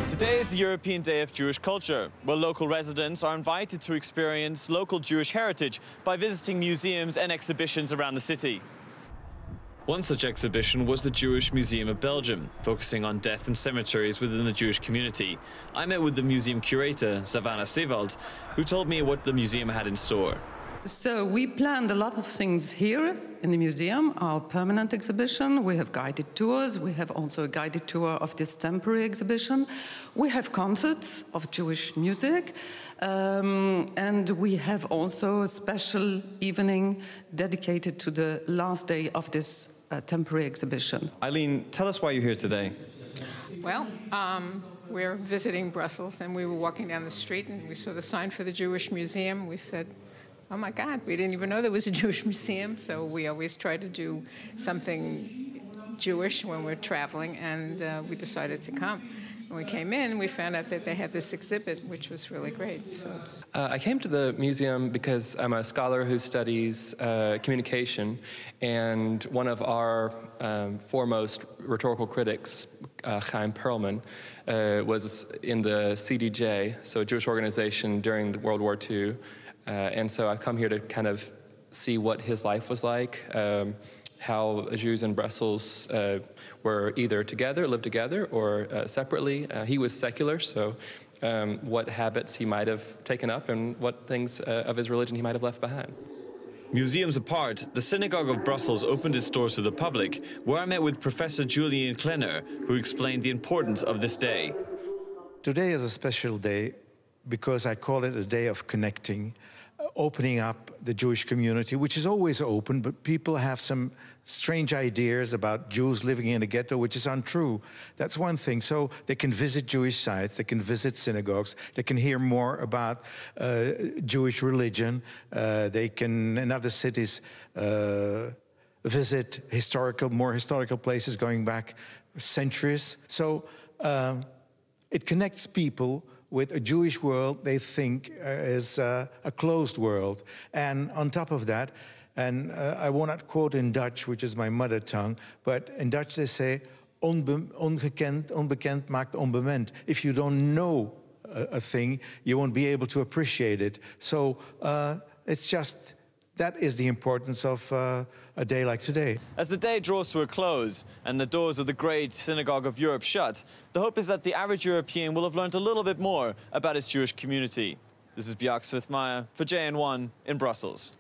Today is the European Day of Jewish Culture, where local residents are invited to experience local Jewish heritage by visiting museums and exhibitions around the city. One such exhibition was the Jewish Museum of Belgium, focusing on death and cemeteries within the Jewish community. I met with the museum curator, Savannah Sewald, who told me what the museum had in store. So we planned a lot of things here in the museum, our permanent exhibition. We have guided tours. We have also a guided tour of this temporary exhibition. We have concerts of Jewish music. And we have also a special evening dedicated to the last day of this temporary exhibition. Eileen, tell us why you're here today. Well, we're visiting Brussels, and we were walking down the street and we saw the sign for the Jewish Museum. We said, oh my God, we didn't even know there was a Jewish museum. So we always try to do something Jewish when we're traveling, and we decided to come. When we came in, we found out that they had this exhibit, which was really great. So I came to the museum because I'm a scholar who studies communication, and one of our foremost rhetorical critics, Chaim Perlman, was in the CDJ, so a Jewish organization during World War II. And so I've come here to kind of see what his life was like, how Jews in Brussels were either together, lived together, or separately. He was secular, so what habits he might have taken up and what things of his religion he might have left behind. Museums apart, the Synagogue of Brussels opened its doors to the public, where I met with Professor Julian Klenner, who explained the importance of this day. Today is a special day because I call it a day of connecting, opening up the Jewish community, which is always open, but people have some strange ideas about Jews living in a ghetto, which is untrue. That's one thing. So they can visit Jewish sites, they can visit synagogues, they can hear more about Jewish religion, they can, in other cities, visit more historical places going back centuries. So it connects people with a Jewish world they think is a closed world. And on top of that, and I will not quote in Dutch, which is my mother tongue, but in Dutch they say, onbekend maakt onbemind. If you don't know a thing, you won't be able to appreciate it. So it's just, that is the importance of a day like today. As the day draws to a close and the doors of the great Synagogue of Europe shut, the hope is that the average European will have learned a little bit more about its Jewish community. This is Björk Smith-Meyer for JN1 in Brussels.